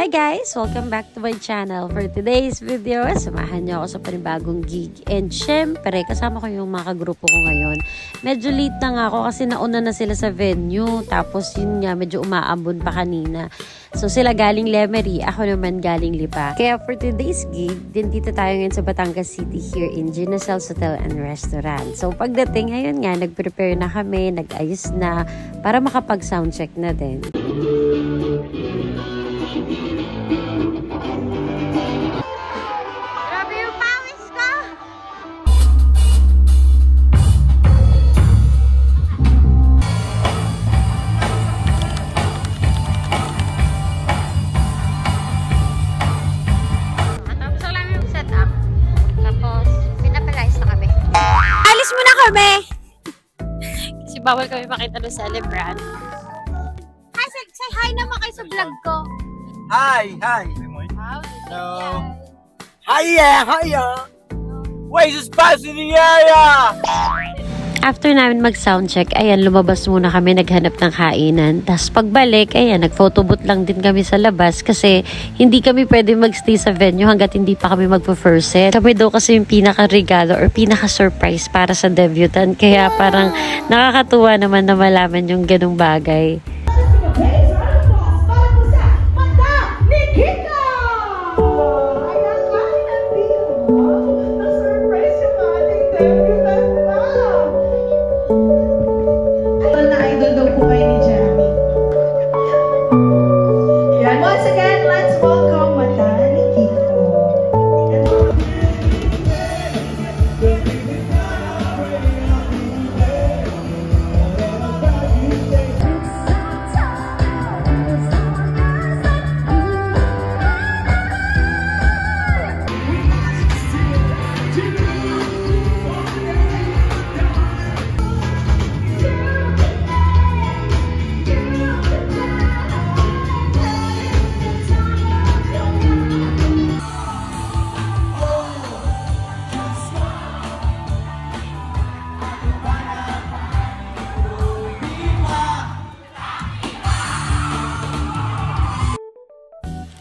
Hi guys! Welcome back to my channel. For today's video, samahan niyo ako sa panibagong gig. And syempre, kasama ko yung mga kagrupo ko ngayon. Medyo late na nga ako kasi nauna na sila sa venue. Tapos yun nga, medyo umaambon pa kanina. So sila galing Lemery, ako naman galing Lipa. Kaya for today's gig, din dito tayo ngayon sa Batangas City here in Ginnacel's Hotel and Restaurant. So pagdating, ayun nga, nag-prepare na kami, nag-ayos na para makapag-soundcheck na din. Grabe yung pawis ko! Tapos lang yung setup. Tapos, pinapalayas na kami. Alis mo na kami! Kasi bawal kami makita ng celebrant. Hi, say hi naman kayo sa vlog ko. Hi, hi. Hello. Hiya, hiya. Where's the spice in the area? After namin mag-soundcheck, ayan, lumabas muna kami, naghanap ng kainan. Tapos pagbalik, ayan, nag-photobooth lang din kami sa labas kasi hindi kami pwede mag-stay sa venue hanggat hindi pa kami magpo-first set. Kami daw kasi yung pinaka-regalo or pinaka-surprise para sa debutant. Kaya parang nakakatuwa naman na malaman yung ganung bagay.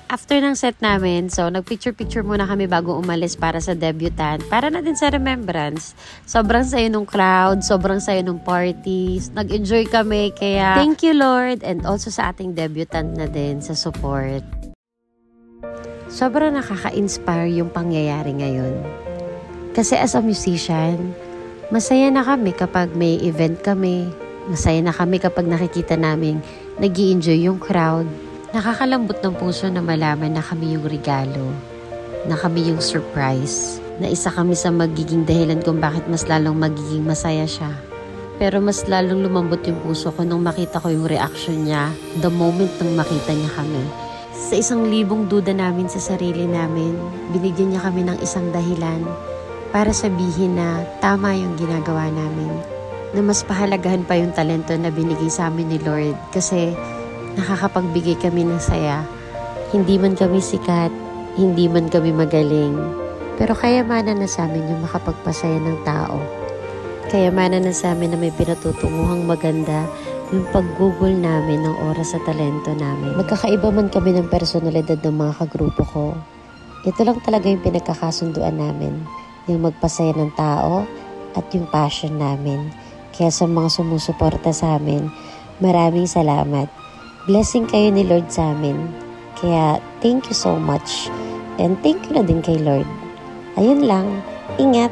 After ng set namin, so nag-picture-picture muna kami bago umalis para sa debutant. Para na din sa remembrance. Sobrang sayo nung crowd, sobrang sayo nung parties. Nag-enjoy kami, kaya thank you Lord, and also sa ating debutant na din sa support. Sobrang nakaka-inspire yung pangyayari ngayon. Kasi as a musician, masaya na kami kapag may event kami. Masaya na kami kapag nakikita namin nag-i-enjoy yung crowd. Nakakalambot ng puso na malaman na kami yung regalo, na kami yung surprise, na isa kami sa magiging dahilan kung bakit mas lalong magiging masaya siya. Pero mas lalong lumambot yung puso ko nung makita ko yung reaction niya the moment nung makita niya kami. Sa 1,000 duda namin sa sarili namin, binigyan niya kami ng isang dahilan para sabihin na tama yung ginagawa namin, na mas pahalagahan pa yung talento na binigay sa amin ni Lord kasi nakakapagbigay kami ng saya. Hindi man kami sikat, hindi man kami magaling, pero kayamanan na sa amin yung makapagpasaya ng tao. Kayamanan na sa amin na may pinatutunguhang maganda yung paggugol namin ng oras sa talento namin. Magkakaiba man kami ng personalidad ng mga kagrupo ko, ito lang talaga yung pinagkakasunduan namin, yung magpasaya ng tao at yung passion namin. Kaya sa mga sumusuporta sa amin, maraming salamat. Blessing kayo ni Lord sa amin. Kaya, thank you so much. And thank you na din kay Lord. Ayun lang. Ingat!